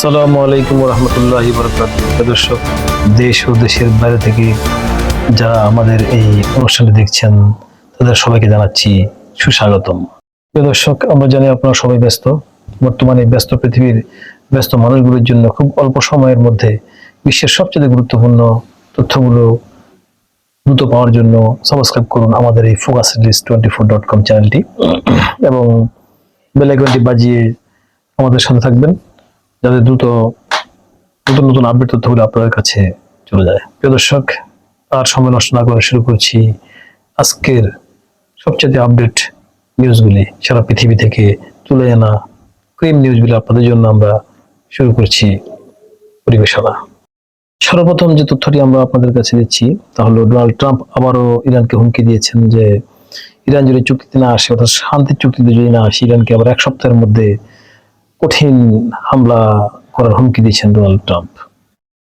আসসালামু আলাইকুম রহমতুল্লাহি বারাকাতুহু। দর্শক, দেশ ও দেশের বাইরে থেকে যারা আমাদের এই অনুষ্ঠানটি দেখছেন তাদের সবাইকে জানাচ্ছি সুস্বাগতম। প্রিয় দর্শক, আমরা জানি আপনারা সবাই ব্যস্ত। বর্তমানে ব্যস্ত পৃথিবীর ব্যস্ত মানুষগুলোর জন্য খুব অল্প সময়ের মধ্যে বিশ্বের সবচেয়ে গুরুত্বপূর্ণ তথ্যগুলো দ্রুত পাওয়ার জন্য সাবস্ক্রাইব করুন আমাদের এই focusrelease24.com চ্যানেলটি এবং বেল আইকনটি বাজিয়ে আমাদের সাথে থাকবেন, যাতে দ্রুত নতুন নতুন আপডেট তথ্যগুলো আপনাদের কাছে চলে যায়। প্রিয় দর্শক, আর সময় নষ্ট না করে শুরু করছি আজকের সবচেয়ে আপডেট নিউজগুলি, সারা পৃথিবী থেকে তুলে আনা ক্রিম নিউজগুলি আপনাদের জন্য আমরা শুরু করছি পরিবেশনা। সর্বপ্রথম যে তথ্যটি আমরা আপনাদের কাছে দিচ্ছি তা হলো, ডোনাল্ড ট্রাম্প আবারও ইরানকে হুমকি দিয়েছেন যে ইরান যদি চুক্তিতে না আসে, অর্থাৎ শান্তির চুক্তিতে যদি না আসে, ইরানকে আবার এক সপ্তাহের মধ্যে কঠিন হামলা করার হুমকি দিয়েছেন ডোনাল্ড ট্রাম্প।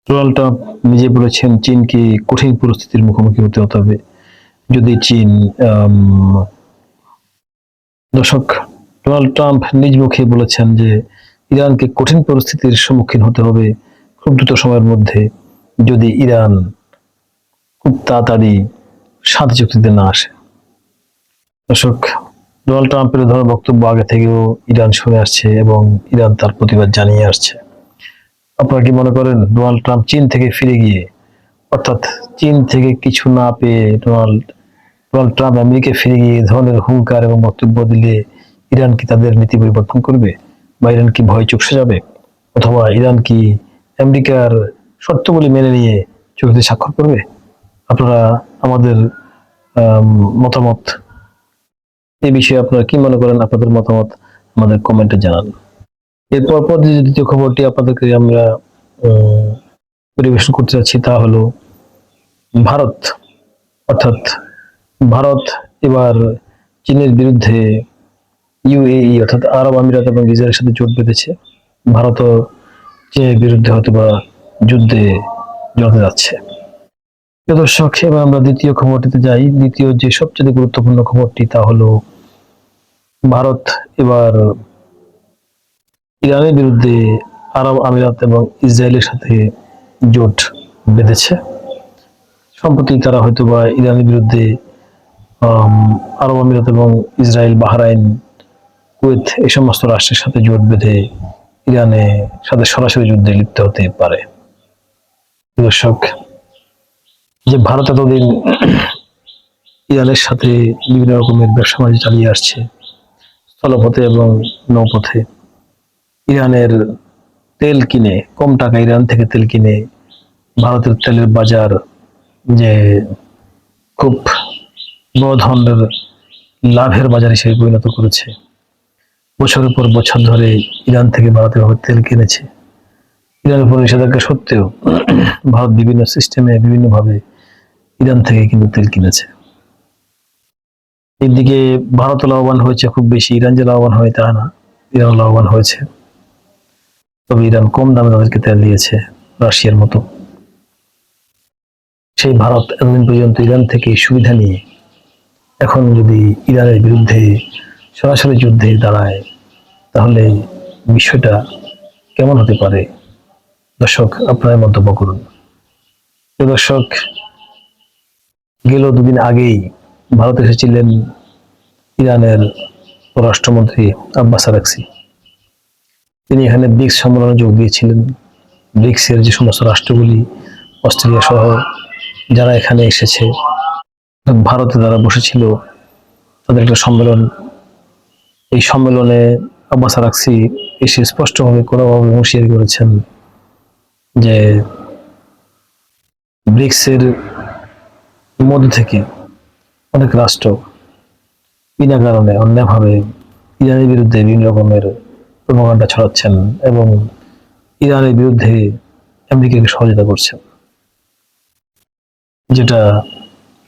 ডোনাল্ড ট্রাম্প নিজে বলেছেন চীনকে কঠিন পরিস্থিতির মুখোমুখি হতে হবে যদি চীন দর্শক, ডোনাল্ড ট্রাম্প নিজ মুখে বলেছেন যে ইরানকে কঠিন পরিস্থিতির সম্মুখীন হতে হবে খুব দ্রুত সময়ের মধ্যে যদি ইরান খুব তাড়াতাড়ি শান্তি চুক্তিতে না আসে। দর্শক, ডোনাল্ড ট্রাম্পের ধরনের বক্তব্য আগে থেকেও ইরান শুনে আসছে এবং ইরান তার প্রতিবাদ জানিয়ে আসছে। আপনারা কি মনে করেন ডোনাল্ড ট্রাম্প চীন থেকে ফিরে গিয়ে, অর্থাৎ চীন থেকে কিছু না পেয়ে ডোনাল্ড ট্রাম্প আমেরিকায় ফিরে গিয়ে ধরনের হুঙ্কার এবং বক্তব্য দিলে ইরান কি তাদের নীতি পরিবর্তন করবে, বা ইরান কি ভয় চুপসে যাবে, অথবা ইরান কি আমেরিকার শর্তগুলি মেনে নিয়ে চুক্তিতে স্বাক্ষর করবে? আপনারা আমাদের মতামত এই বিষয়ে আপনারা কি মনে করেন, আপনাদের মতামত আমাদের কমেন্টে জানান। এরপর যে দ্বিতীয় খবরটি আপনাদেরকে আমরা পরিবেশন করতে যাচ্ছি তা হলো, ভারত এবার চীনের বিরুদ্ধে ইউএই অর্থাৎ আরব আমিরাত এবং ইসরায়েলের সাথে জোট বেঁধেছে। ভারতও চীনের বিরুদ্ধে হয়তোবা যুদ্ধে জড়াতে যাচ্ছে। প্রিয় দর্শক, এবার আমরা দ্বিতীয় খবরটিতে যাই। দ্বিতীয় যে সবচেয়ে গুরুত্বপূর্ণ খবরটি তা হলো, ভারত এবার ইরানের বিরুদ্ধে আরব আমিরাত এবং ইসরায়েলের সাথে জোট বেঁধেছে। সম্প্রতি তারা হয়তোবা ইরানের বিরুদ্ধে আরব আমিরাত এবং ইসরায়েল, বাহরাইন, কুয়েত এই সমস্ত রাষ্ট্রের সাথে জোট বেঁধে ইরানের সাথে সরাসরি যুদ্ধে লিপ্ত হতে পারে। দর্শক, যে ভারত এতদিন ইরানের সাথে বিভিন্ন রকমের ব্যবসা বাণিজ্য চালিয়ে আসছে, স্থলপথে এবং নৌপথে, ইরানের তেল কিনে, কম টাকা ইরান থেকে তেল কিনে ভারতের তেলের বাজার যে খুব বড় ধরনের লাভের বাজার হিসেবে পরিণত করেছে। বছরের পর বছর ধরে ইরান থেকে ভারতের তেল কিনেছে। ইরানের উপর নিষেধাজ্ঞা সত্ত্বেও ভারত বিভিন্ন সিস্টেমে বিভিন্নভাবে ইরান থেকে কিন্তু তেল কিনেছে। এদিকে ভারত লাভবান হয়েছে খুব বেশি, ইরান যে লাভবান হয় তা না, ইরান লাভবান হয়েছে। তবে ইরান কম দামে তাদেরকে তেল দিয়েছে, রাশিয়ার মতো। সেই ভারত এতদিন পর্যন্ত ইরান থেকে সুবিধা নিয়ে এখন যদি ইরানের বিরুদ্ধে সরাসরি যুদ্ধে দাঁড়ায়, তাহলে বিষয়টা কেমন হতে পারে? দর্শক, আপনারা মন্তব্য করুন। দর্শক, গেল দুদিন আগেই ভারতে এসেছিলেন ইরানের পররাষ্ট্রমন্ত্রী আব্বাস আরাকচি। তিনি এখানে ব্রিক্স সম্মেলনে যোগ দিয়েছিলেন। ব্রিক্সের যে সমস্ত রাষ্ট্রগুলি, অস্ট্রেলিয়া সহ যারা এখানে এসেছে, ভারতে যারা বসেছিল, তাদের একটা সম্মেলন। এই সম্মেলনে আব্বাস আরাকচি এসে স্পষ্টভাবে কোনোভাবে হুঁশিয়ারি করেছেন যে ব্রিক্সের মধ্য থেকে অনেক রাষ্ট্র বিনা কারণে অন্যায়ভাবে ইরানের বিরুদ্ধে বিভিন্ন রকমের প্রোপাগান্ডা ছড়াচ্ছেন এবং ইরানের বিরুদ্ধে আমেরিকাকে সহযোগিতা করছেন, যেটা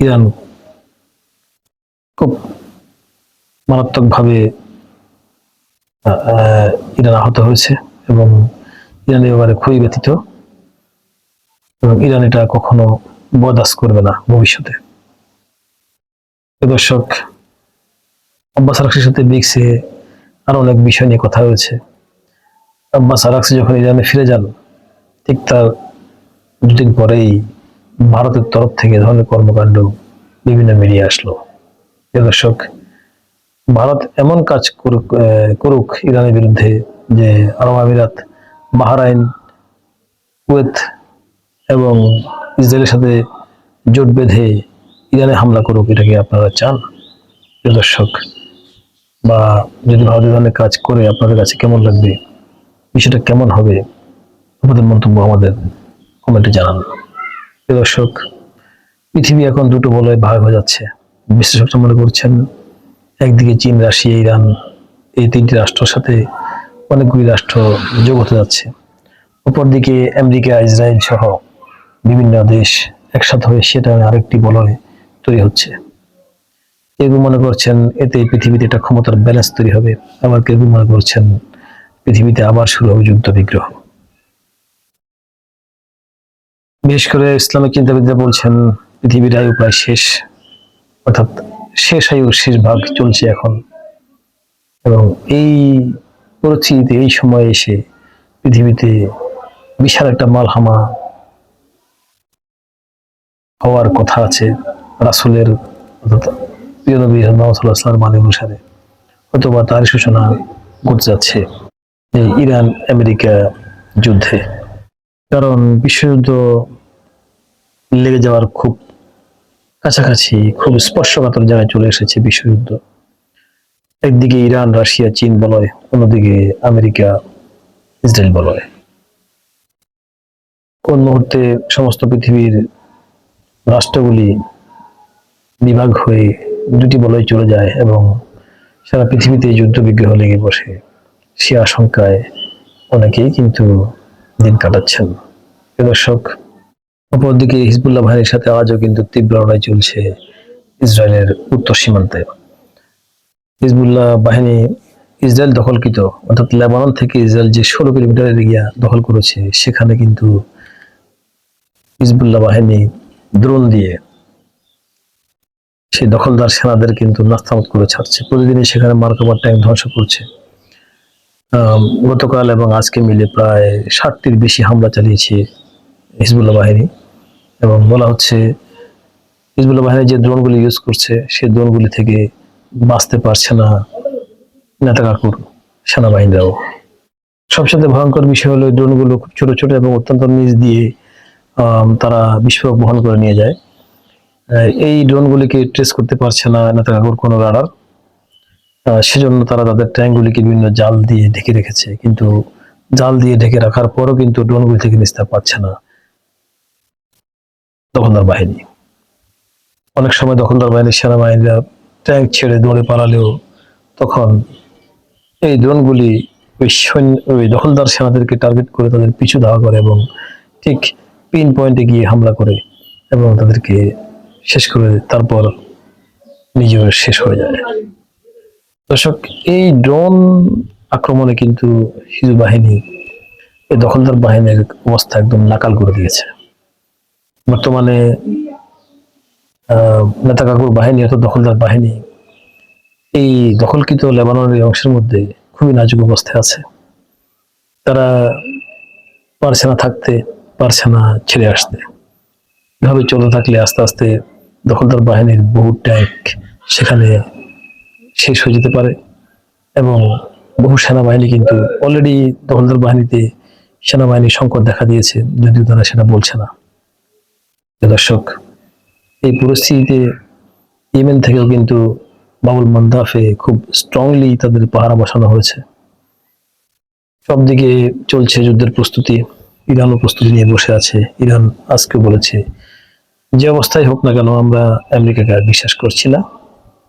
ইরান খুব মারাত্মকভাবে ইরান আহত হয়েছে এবং ইরান এবারে খুবই ব্যথিত এবং ইরান এটা কখনো বরদাস্ত করবে না ভবিষ্যতে। দর্শক, আব্বাস আরাকচির সাথে ব্রিক্সে আরো অনেক বিষয় নিয়ে কথা হয়েছে। আব্বাস আরাকচি যখন ইরানে ফিরে যান, ঠিক তার দুদিন পরেই ভারতের তরফ থেকে এ ধরনের কর্মকাণ্ড বিভিন্ন মিডিয়া আসলো। প্রিয় দর্শক, ভারত এমন কাজ করুক ইরানের বিরুদ্ধে যে আরব আমিরাত, বাহরাইন, কুয়েত এবং ইসরায়েলের সাথে জোট বেঁধে ইরানে হামলা করুক, এটাকে আপনারা চান? প্রিয় দর্শক, বা যদি ভারত এই ধরনের কাজ করে আপনাদের কাছে কেমন লাগবে, বিষয়টা কেমন হবে, আপনাদের মন্তব্য আমাদের কমেন্টে জানান। প্রিয় দর্শক, পৃথিবী এখন দুটো বলয়ে ভাগ হয়ে যাচ্ছে। বিশ্লেষকরা মনে করছেন একদিকে চীন, রাশিয়া, ইরান, এই তিনটি রাষ্ট্রের সাথে অনেকগুলি রাষ্ট্র যোগ হতে যাচ্ছে। অপরদিকে আমেরিকা, ইসরায়েল সহ বিভিন্ন দেশ একসাথে হয়ে সেটা আরেকটি বলয় তৈরি হচ্ছে। কেউ মনে করছেন এতে পৃথিবীতে একটা ক্ষমতার ব্যালেন্স তৈরি হবে, আবার কেউ মনে করছেন পৃথিবীতে আবার শুরু হবে যুদ্ধ বিগ্রহ। বিশেষ করে ইসলামিক চিন্তাবিদরা বলছেন পৃথিবীর আয়ু প্রায় শেষ, অর্থাৎ শেষ আয়ুর শেষ ভাগ চলছে এখন। এবং এই পরিস্থিতিতে, এই সময়ে এসে পৃথিবীতে বিশাল একটা মালহামা হওয়ার কথা আছে রাসূলের, অর্থাৎ প্রিয় নবী মুহাম্মদ সাল্লাল্লাহু আলাইহি ওয়াসাল্লামের বাণী অনুসারে। হয়তোবা তার সূচনা ঘটতে যাচ্ছে এই ইরান আমেরিকা যুদ্ধে। কারণ বিশ্বযুদ্ধ লেগে যাওয়ার খুব কাছাকাছি, খুব স্পর্শকাতর জায়গায় চলে এসেছে বিশ্বযুদ্ধ। একদিকে ইরান, রাশিয়া, চীন বলয়, অন্যদিকে আমেরিকা, ইসরায়েল বলয়। কোন মুহূর্তে সমস্ত পৃথিবীর রাষ্ট্রগুলি বিভাগ হয়ে দুটি বলয় চলে যায় এবং সারা পৃথিবীতে যুদ্ধ বিগ্রহ লেগে বসে, সে আশঙ্কায় অনেকেই কিন্তু দিন কাটাচ্ছেন। দর্শক, অপরদিকে হিজবুল্লাহ বাহিনীর সাথে আজও কিন্তু তীব্র লড়াই চলছে ইসরায়েলের উত্তর সীমান্তে। হিজবুল্লাহ বাহিনী ইসরায়েল দখলকৃত, অর্থাৎ লেবানন থেকে ইসরায়েল যে 16 কিলোমিটার এরিয়া দখল করেছে, সেখানে কিন্তু হিজবুল্লাহ বাহিনী ড্রোন দিয়ে সেই দখলদার সেনাদের কিন্তু নাস্তানাবুদ করে ছাড়ছে। প্রতিদিনই সেখানে মার্কাবার ট্যাঙ্ক ধ্বংস করছে। গতকাল এবং আজকে মিলে প্রায় 60টির বেশি হামলা চালিয়েছে হিজবুল্লাহ বাহিনী। এবং বলা হচ্ছে হিজবুল্লাহ বাহিনী যে ড্রোনগুলি ইউজ করছে, সেই ড্রোনগুলি থেকে বাঁচতে পারছে না নেতাকাকুর সেনাবাহিনীরাও। সবচেয়ে ভয়ঙ্কর বিষয় হলো ড্রোনগুলো খুব ছোট ছোট এবং অত্যন্ত নিচ দিয়ে তারা বিস্ফোরক বহন করে নিয়ে যায়। এই ড্রোনগুলিকে ট্রেস করতে পারছে না নেতাকাকুর কোনো রাডার, সেজন্য তারা তাদের ট্যাঙ্কগুলিকে বিভিন্ন জাল দিয়ে ঢেকে রেখেছে। কিন্তু জাল দিয়ে ঢেকে রাখার পরও কিন্তু ড্রোনগুলি থেকে নিস্তার পাচ্ছে না দখলদার বাহিনী। অনেক সময় দখলদার বাহিনীর সেনাবাহিনীরা ট্যাঙ্ক ছেড়ে দৌড়ে পালালেও তখন এই ড্রোনগুলি ওই দখলদার সেনাদেরকে টার্গেট করে তাদের পিছু ধাওয়া করে এবং ঠিক পিন পয়েন্টে গিয়ে হামলা করে এবং তাদেরকে শেষ করে তারপর নিজেও শেষ হয়ে যায়। দর্শক, এই ড্রোন আক্রমণে কিন্তু হিজবুল বাহিনী, এই দখলদার বাহিনীর অবস্থা একদম নাকাল করে দিয়েছে। বর্তমানে নেতাকাকুর বাহিনী, অর্থাৎ দখলদার বাহিনী, এই দখলকৃত লেবাননের অংশের মধ্যে খুবই নাজুক অবস্থায় আছে। তারা পারছে না থাকতে, পারছে না ছেড়ে আসতে। এভাবে চলতে থাকলে আস্তে আস্তে দখলদার বাহিনীর বহু ট্যাঙ্ক সেখানে শেষ হয়ে যেতে পারে এবং বহু সেনাবাহিনী কিন্তু অলরেডি দখলদার বাহিনীতে সেনাবাহিনীর সংকট দেখা দিয়েছে, যদিও তারা সেটা বলছে না। দর্শক, এই পরিস্থিতিতে ইয়েমেন থেকেও কিন্তু বাবুল মান্দাফে খুব স্ট্রংলি তাদের পাহারা বসানো হয়েছে। সব দিকে চলছে যুদ্ধের প্রস্তুতি। ইরানও প্রস্তুতি নিয়ে বসে আছে। ইরান আজকে বলেছে, যে অবস্থায় হোক না কেন আমরা আমেরিকাকে আর বিশ্বাস করছি না,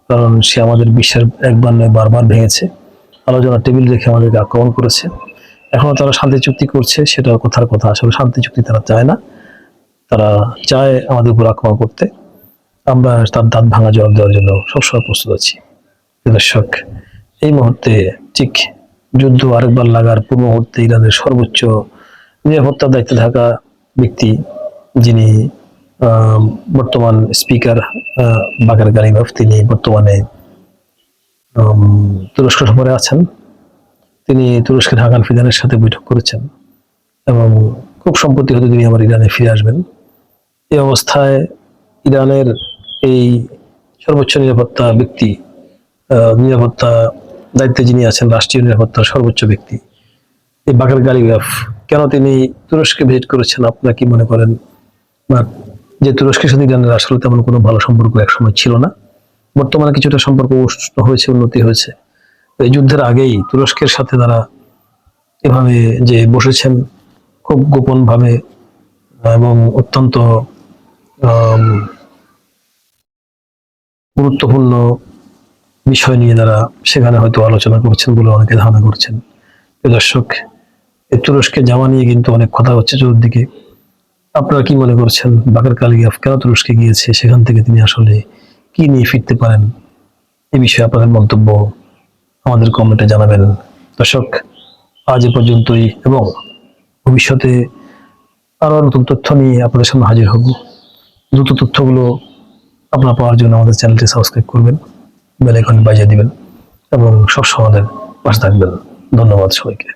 কারণ সে আমাদের বিশ্বাস একবার নয় বারবার ভেঙেছে, আলোচনার টেবিল রেখে আমাদেরকে আক্রমণ করেছে। এখনো তারা শান্তি চুক্তি করছে, সেটা কথার কথা, আসলে শান্তি চুক্তি তারা চায় না, তারা চায় আমাদের উপর আক্রমণ করতে। আমরা তার দাঁত ভাঙা জবাব দেওয়ার জন্য সবসময় প্রস্তুত আছি। দর্শক, এই মুহূর্তে ঠিক যুদ্ধ আরেকবার লাগার পূর্ব মুহূর্তে ইরানের সর্বোচ্চ নিরাপত্তার দায়িত্বে থাকা ব্যক্তি, যিনি বর্তমান স্পিকার বাকার গালিবাফ, তিনি বর্তমানে তুরস্ক সফরে আছেন। তিনি তুরস্কের হাকান ফিদানের সাথে বৈঠক করেছেন এবং খুব সম্প্রতি হয়তো তিনি আবার ইরানে ফিরে আসবেন। এই অবস্থায় ইরানের এই সর্বোচ্চ নিরাপত্তা ব্যক্তি, নিরাপত্তা দায়িত্বে যিনি আছেন, রাষ্ট্রীয় নিরাপত্তার সর্বোচ্চ ব্যক্তি, এই বাকার গালিবাফ কেন তিনি তুরস্কে ভিজিট করেছেন আপনারা কি মনে করেন? বা যে তুরস্কের সাথে ইরানের আসলে তেমন কোনো ভালো সম্পর্ক একসময় ছিল না, বর্তমানে কিছুটা সম্পর্ক উষ্ণ হয়েছে, উন্নতি হয়েছে। এই যুদ্ধের আগেই তুরস্কের সাথে তারা এভাবে যে বসেছেন খুব গোপন ভাবে এবং অত্যন্ত গুরুত্বপূর্ণ বিষয় নিয়ে তারা সেখানে হয়তো আলোচনা করছেন বলে অনেকে ধারণা করছেন। দর্শক, এই তুরস্কের যাওয়া নিয়ে কিন্তু অনেক কথা হচ্ছে চতুর্দিকে। আপনারা কি মনে করছেন বাকার গালিবাফ কেন তুরস্কে গিয়েছে, সেখান থেকে তিনি আসলে কি নিয়ে ফিরতে পারেন? এই বিষয়ে আপনাদের মন্তব্য আমাদের কমেন্টে জানাবেন। দর্শক, আজ এ পর্যন্তই এবং ভবিষ্যতে আরো নতুন তথ্য নিয়ে আপনাদের সামনে হাজির হব। দ্রুত তথ্যগুলো আপনারা পাওয়ার জন্য আমাদের চ্যানেলটি সাবস্ক্রাইব করবেন, বেল আইকন বাজিয়ে দিবেন এবং সবসময় আমাদের পাশে থাকবেন। ধন্যবাদ সবাইকে।